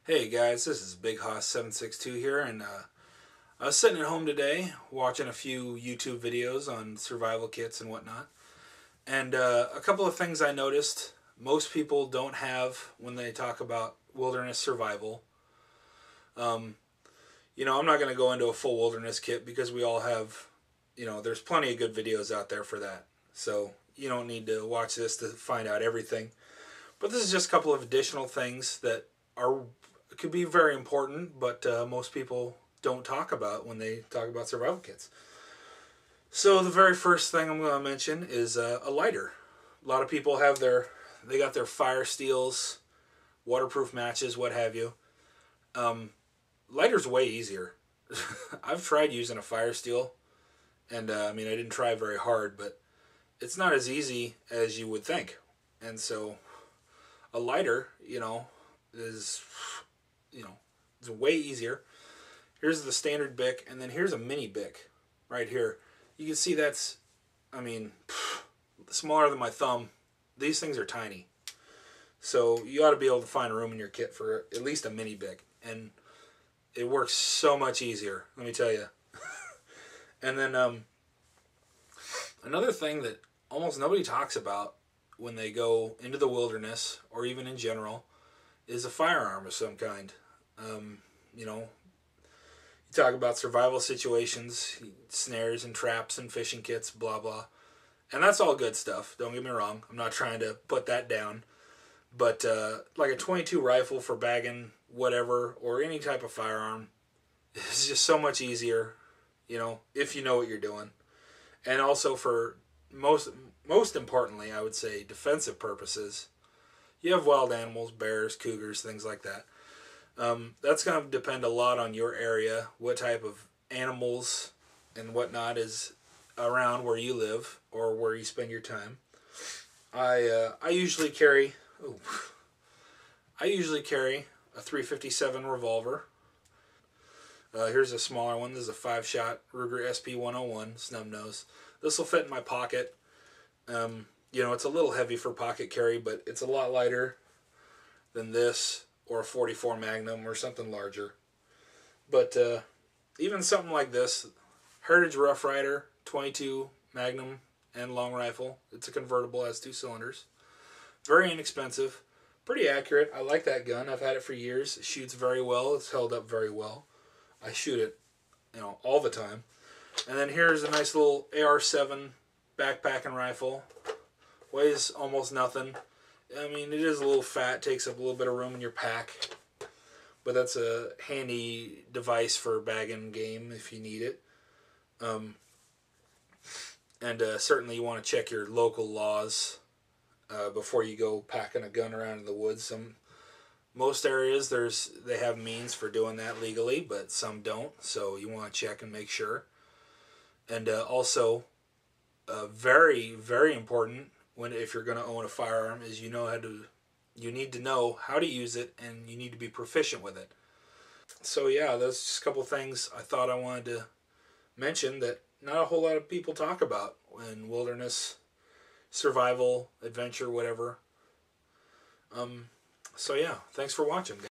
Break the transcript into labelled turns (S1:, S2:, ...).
S1: Hey guys, this is Big Hoss 762 here, and I was sitting at home today watching a few YouTube videos on survival kits and whatnot, and a couple of things I noticed most people don't have when they talk about wilderness survival. I'm not going to go into a full wilderness kit because we all have, there's plenty of good videos out there for that, so you don't need to watch this to find out everything. But this is just a couple of additional things that are could be very important, but most people don't talk about when they talk about survival kits. So the very first thing I'm going to mention is a lighter. A lot of people have they got their fire steels, waterproof matches, what have you. Lighter's way easier. I've tried using a fire steel, and I didn't try very hard, but it's not as easy as you would think. And so a lighter, is it's way easier. Here's the standard Bic, and then here's a mini Bic right here. You can see that's, smaller than my thumb. These things are tiny. So you ought to be able to find room in your kit for at least a mini Bic, and it works so much easier, let me tell you. And then another thing that almost nobody talks about when they go into the wilderness, or even in general, is a firearm of some kind. You talk about survival situations, snares and traps and fishing kits, blah, blah. And that's all good stuff, don't get me wrong. I'm not trying to put that down. But like a .22 rifle for bagging whatever, or any type of firearm, is just so much easier, if you know what you're doing. And also for most importantly, I would say defensive purposes. You have wild animals, bears, cougars, things like that. That's going to depend a lot on your area, what type of animals and whatnot is around where you live or where you spend your time. I usually carry a .357 revolver. Here's a smaller one. This is a 5-shot Ruger SP-101 snub nose. This will fit in my pocket. It's a little heavy for pocket carry, but it's a lot lighter than this or a .44 Magnum or something larger. But even something like this, Heritage Rough Rider, .22 Magnum and long rifle. It's a convertible, has 2 cylinders. Very inexpensive, pretty accurate. I like that gun. I've had it for years. It shoots very well. It's held up very well. I shoot it, all the time. And then here's a nice little AR-7 backpacking rifle. Weighs almost nothing. It is a little fat, takes up a little bit of room in your pack, but that's a handy device for bagging game if you need it. And certainly you want to check your local laws before you go packing a gun around in the woods. Most areas they have means for doing that legally, but some don't, so you want to check and make sure. And also, very, very important if you're going to own a firearm is you need to know how to use it, and you need to be proficient with it. So yeah, that's just a couple things I thought I wanted to mention that not a whole lot of people talk about in wilderness survival, adventure, whatever. So yeah, thanks for watching.